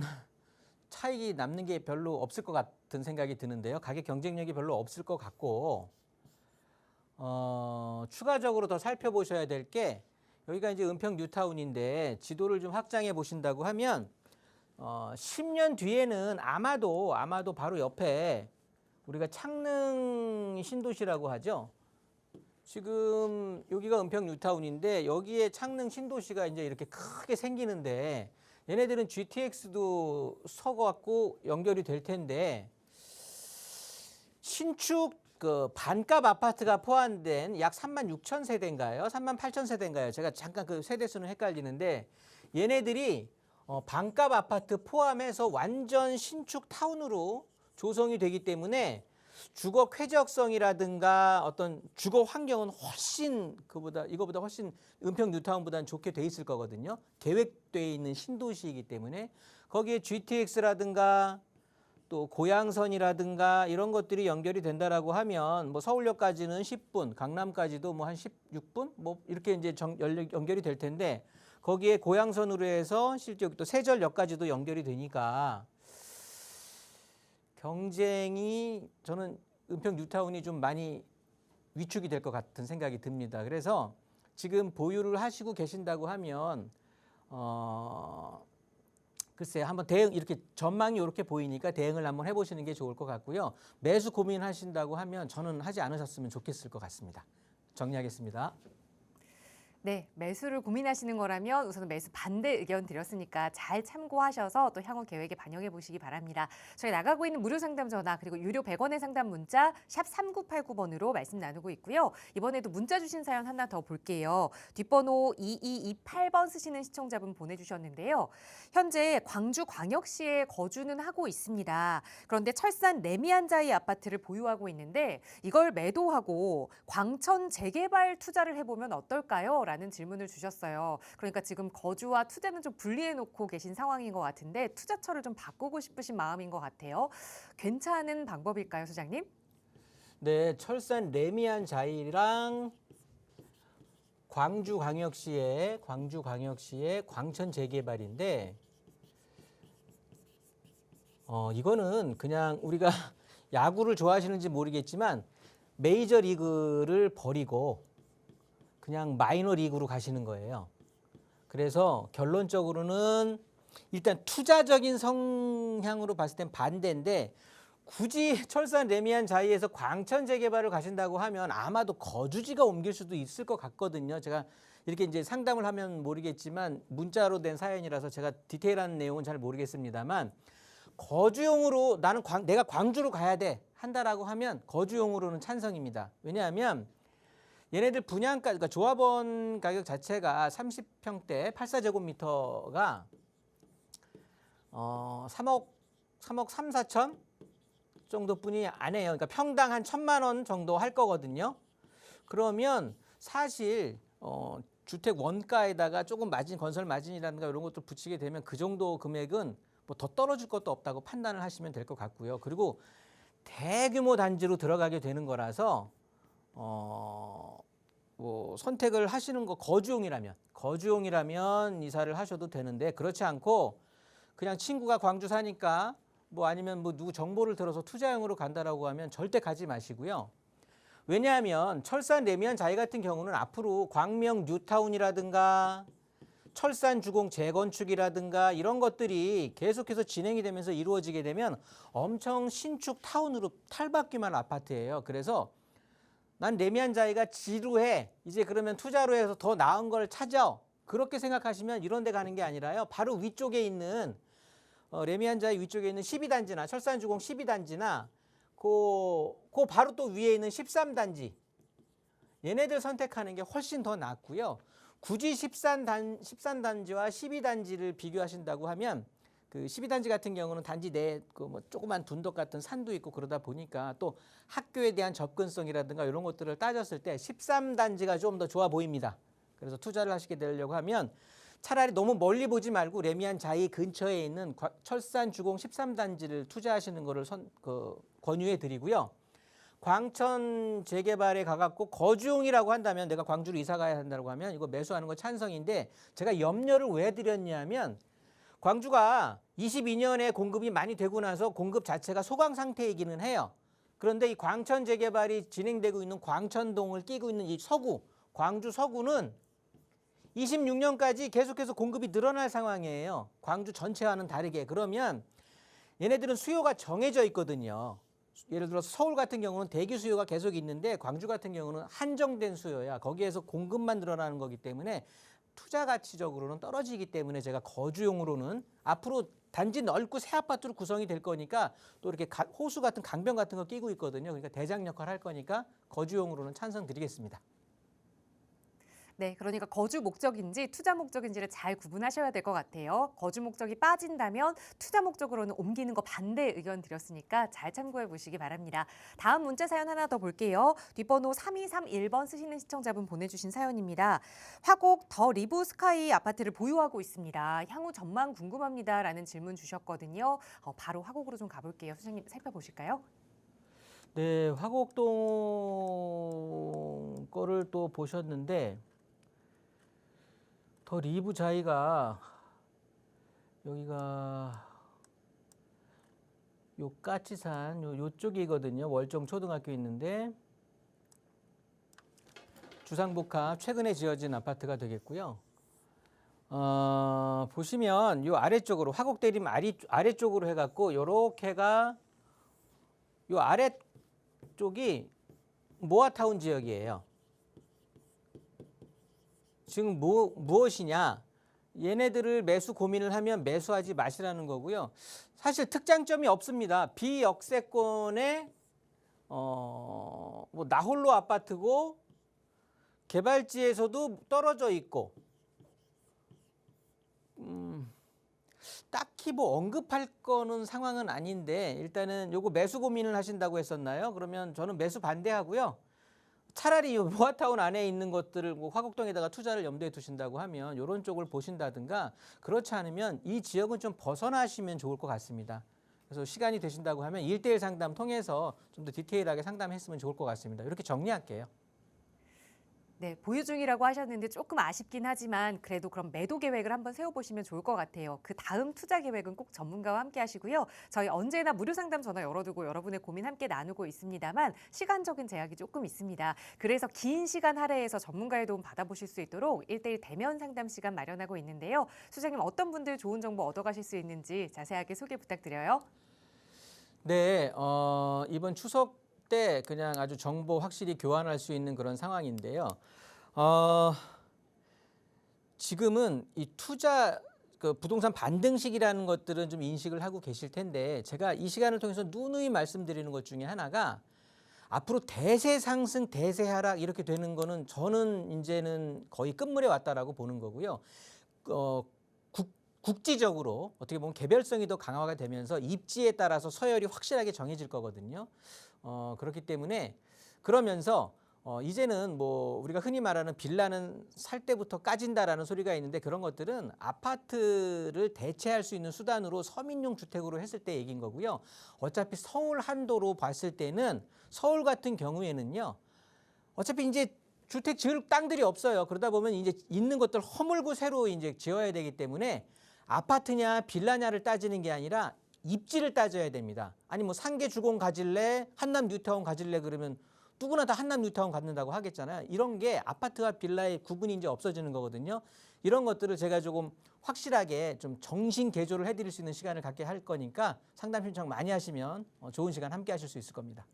차익이 남는 게 별로 없을 것 같은 생각이 드는데요. 가격 경쟁력이 별로 없을 것 같고, 추가적으로 더 살펴보셔야 될 게, 여기가 이제 은평 뉴타운인데 지도를 좀 확장해 보신다고 하면 10년 뒤에는 아마도 바로 옆에 우리가 창릉 신도시라고 하죠. 지금 여기가 은평 뉴타운인데 여기에 창릉 신도시가 이제 이렇게 크게 생기는데, 얘네들은 GTX도 서갖고 연결이 될 텐데, 신축 그 반값 아파트가 포함된 약 36,000 세대인가요? 38,000 세대인가요? 제가 잠깐 그 세대수는 헷갈리는데, 얘네들이 반값 아파트 포함해서 완전 신축 타운으로 조성이 되기 때문에 주거 쾌적성이라든가 어떤 주거 환경은 훨씬 이거보다 훨씬 은평 뉴타운보다는 좋게 돼 있을 거거든요. 계획되어 있는 신도시이기 때문에 거기에 GTX라든가 또 고양선이라든가 이런 것들이 연결이 된다라고 하면 뭐 서울역까지는 10분, 강남까지도 뭐 한 16분 뭐 이렇게 이제 연결이 될 텐데, 거기에 고양선으로 해서 실제 또 세절역까지도 연결이 되니까 경쟁이, 저는 은평 뉴타운이 좀 많이 위축이 될 것 같은 생각이 듭니다. 그래서 지금 보유를 하시고 계신다고 하면 글쎄 한번 대응, 이렇게 전망이 이렇게 보이니까 대응을 한번 해보시는 게 좋을 것 같고요. 매수 고민하신다고 하면 저는 하지 않으셨으면 좋겠을 것 같습니다. 정리하겠습니다. 네, 매수를 고민하시는 거라면 우선 매수 반대 의견 드렸으니까 잘 참고하셔서 또 향후 계획에 반영해 보시기 바랍니다. 저희 나가고 있는 무료 상담 전화 그리고 유료 100원의 상담 문자 샵 3989번으로 말씀 나누고 있고요. 이번에도 문자 주신 사연 하나 더 볼게요. 뒷번호 2228번 쓰시는 시청자분 보내주셨는데요. 현재 광주광역시에 거주는 하고 있습니다. 그런데 철산 레미안자이 아파트를 보유하고 있는데 이걸 매도하고 광천 재개발 투자를 해보면 어떨까요? 라는 질문을 주셨어요. 그러니까 지금 거주와 투자는 좀 분리해 놓고 계신 상황인 것 같은데 투자처를 좀 바꾸고 싶으신 마음인 것 같아요. 괜찮은 방법일까요, 소장님? 네, 철산 레미안자이랑 광주광역시의 광천 재개발인데, 이거는 그냥 우리가 야구를 좋아하시는지 모르겠지만 메이저리그를 버리고 그냥 마이너리그로 가시는 거예요. 그래서 결론적으로는 일단 투자적인 성향으로 봤을 땐 반대인데, 굳이 철산 레미안자이에서 광천 재개발을 가신다고 하면 아마도 거주지가 옮길 수도 있을 것 같거든요. 제가 이렇게 이제 상담을 하면 모르겠지만 문자로 된 사연이라서 제가 디테일한 내용은 잘 모르겠습니다만, 거주용으로 내가 광주로 가야 돼 한다라고 하면 거주용으로는 찬성입니다. 왜냐하면 얘네들 분양가, 그러니까 조합원 가격 자체가 30평대 84제곱미터가 3억 3, 4천 정도뿐이 안 해요. 그러니까 평당 한 1,000만 원 정도 할 거거든요. 그러면 사실 주택 원가에다가 조금 건설 마진이라든가 이런 것도 붙이게 되면 그 정도 금액은 뭐 더 떨어질 것도 없다고 판단을 하시면 될 것 같고요. 그리고 대규모 단지로 들어가게 되는 거라서 뭐 선택을 하시는 거, 거주용이라면 이사를 하셔도 되는데, 그렇지 않고 그냥 친구가 광주 사니까 뭐 아니면 뭐 누구 정보를 들어서 투자용으로 간다라고 하면 절대 가지 마시고요. 왜냐하면 철산 레미안자이 같은 경우는 앞으로 광명 뉴타운이라든가 철산 주공 재건축이라든가 이런 것들이 계속해서 진행이 되면서 이루어지게 되면 엄청 신축 타운으로 탈바뀌만 아파트예요. 그래서 난 레미안자이가 지루해, 이제 그러면 투자로 해서 더 나은 걸 찾아, 그렇게 생각하시면 이런 데 가는 게 아니라요, 바로 위쪽에 있는 레미안자이 위쪽에 있는 12단지나 철산주공 12단지나 그 바로 또 위에 있는 13단지, 얘네들 선택하는 게 훨씬 더 낫고요. 굳이 13단지와 12단지를 비교하신다고 하면 그 12단지 같은 경우는 단지 내 그 뭐 조그만 둔덕 같은 산도 있고 그러다 보니까 또 학교에 대한 접근성이라든가 이런 것들을 따졌을 때 13단지가 좀 더 좋아 보입니다. 그래서 투자를 하시게 되려고 하면 차라리 너무 멀리 보지 말고 레미안자이 근처에 있는 철산 주공 13단지를 투자하시는 거를 권유해 드리고요. 광천 재개발에 가갖고 거주용이라고 한다면 내가 광주로 이사 가야 한다고 하면 이거 매수하는 거 찬성인데 제가 염려를 왜 드렸냐면 광주가 22년에 공급이 많이 되고 나서 공급 자체가 소강 상태이기는 해요. 그런데 이 광천 재개발이 진행되고 있는 광천동을 끼고 있는 이 서구, 광주 서구는 26년까지 계속해서 공급이 늘어날 상황이에요. 광주 전체와는 다르게. 그러면 얘네들은 수요가 정해져 있거든요. 예를 들어서 서울 같은 경우는 대기 수요가 계속 있는데 광주 같은 경우는 한정된 수요야. 거기에서 공급만 늘어나는 거기 때문에 투자 가치적으로는 떨어지기 때문에 제가 거주용으로는 앞으로 단지 넓고 새 아파트로 구성이 될 거니까 또 이렇게 호수 같은 강변 같은 거 끼고 있거든요. 그러니까 대장 역할을 할 거니까 거주용으로는 찬성 드리겠습니다. 네, 그러니까 거주 목적인지 투자 목적인지를 잘 구분하셔야 될 것 같아요. 거주 목적이 빠진다면 투자 목적으로는 옮기는 거 반대 의견 드렸으니까 잘 참고해 보시기 바랍니다. 다음 문자 사연 하나 더 볼게요. 뒷번호 3231번 쓰시는 시청자분 보내주신 사연입니다. 화곡 더 리브 스카이 아파트를 보유하고 있습니다. 향후 전망 궁금합니다. 라는 질문 주셨거든요. 바로 화곡으로 좀 가볼게요. 소장님 살펴보실까요? 네, 화곡동 거를 또 보셨는데 더 리브 자이가 여기가 요 까치산 요쪽이거든요. 월정 초등학교 있는데 주상복합 최근에 지어진 아파트가 되겠고요. 보시면 요 아래쪽으로 화곡대림 아래쪽으로 해갖고 요렇게가 요 아래쪽이 모아타운 지역이에요. 지금 무엇이냐? 얘네들을 매수 고민을 하면 매수하지 마시라는 거고요. 사실 특장점이 없습니다. 비역세권의 뭐 나홀로 아파트고 개발지에서도 떨어져 있고 딱히 뭐 언급할 거는 상황은 아닌데 일단은 요거 매수 고민을 하신다고 했었나요? 그러면 저는 매수 반대하고요. 차라리 모아타운 안에 있는 것들을 뭐 화곡동에다가 투자를 염두에 두신다고 하면 이런 쪽을 보신다든가 그렇지 않으면 이 지역은 좀 벗어나시면 좋을 것 같습니다. 그래서 시간이 되신다고 하면 1:1 상담 통해서 좀 더 디테일하게 상담했으면 좋을 것 같습니다. 이렇게 정리할게요. 네, 보유 중이라고 하셨는데 조금 아쉽긴 하지만 그래도 그럼 매도 계획을 한번 세워보시면 좋을 것 같아요. 그 다음 투자 계획은 꼭 전문가와 함께 하시고요. 저희 언제나 무료 상담 전화 열어두고 여러분의 고민 함께 나누고 있습니다만 시간적인 제약이 조금 있습니다. 그래서 긴 시간 할애해서 전문가의 도움 받아보실 수 있도록 1:1 대면 상담 시간 마련하고 있는데요. 소장님 어떤 분들 좋은 정보 얻어가실 수 있는지 자세하게 소개 부탁드려요. 네, 이번 추석 때 그냥 아주 정보 확실히 교환할 수 있는 그런 상황인데요. 지금은 이 투자 그 부동산 반등식이라는 것들은 좀 인식을 하고 계실 텐데 제가 이 시간을 통해서 누누이 말씀드리는 것 중에 하나가 앞으로 대세 상승, 대세 하락 이렇게 되는 거는 저는 이제는 거의 끝물에 왔다라고 보는 거고요. 국지적으로 어떻게 보면 개별성이 더 강화가 되면서 입지에 따라서 서열이 확실하게 정해질 거거든요. 그렇기 때문에 그러면서 이제는 뭐 우리가 흔히 말하는 빌라는 살 때부터 까진다라는 소리가 있는데 그런 것들은 아파트를 대체할 수 있는 수단으로 서민용 주택으로 했을 때 얘기인 거고요. 어차피 서울 한도로 봤을 때는 서울 같은 경우에는요. 어차피 이제 주택 지을 땅들이 없어요. 그러다 보면 이제 있는 것들 허물고 새로 이제 지어야 되기 때문에 아파트냐 빌라냐를 따지는 게 아니라 입지를 따져야 됩니다. 아니 뭐 상계 주공 가질래, 한남 뉴타운 가질래 그러면 누구나 다 한남 뉴타운 갖는다고 하겠잖아요. 이런 게 아파트와 빌라의 구분이 이제 없어지는 거거든요. 이런 것들을 제가 조금 확실하게 좀 정신 개조를 해드릴 수 있는 시간을 갖게 할 거니까 상담 신청 많이 하시면 좋은 시간 함께 하실 수 있을 겁니다.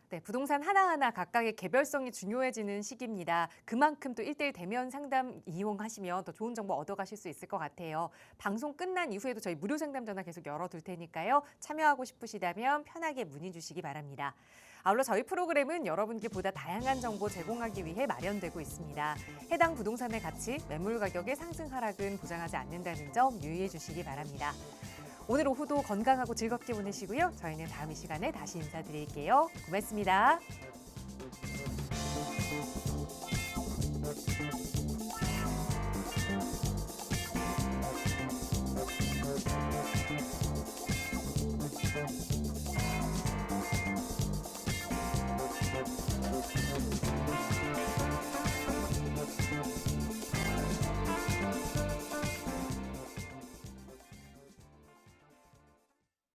네, 부동산 하나하나 각각의 개별성이 중요해지는 시기입니다. 그만큼 또 1:1 대면 상담 이용하시면 더 좋은 정보 얻어가실 수 있을 것 같아요. 방송 끝난 이후에도 저희 무료 상담 전화 계속 열어둘 테니까요. 참여하고 싶으시다면 편하게 문의 주시기 바랍니다. 아울러 저희 프로그램은 여러분께 보다 다양한 정보 제공하기 위해 마련되고 있습니다. 해당 부동산의 가치, 매물 가격의 상승 하락은 보장하지 않는다는 점 유의해 주시기 바랍니다. 오늘 오후도 건강하고 즐겁게 보내시고요. 저희는 다음 이 시간에 다시 인사드릴게요. 고맙습니다.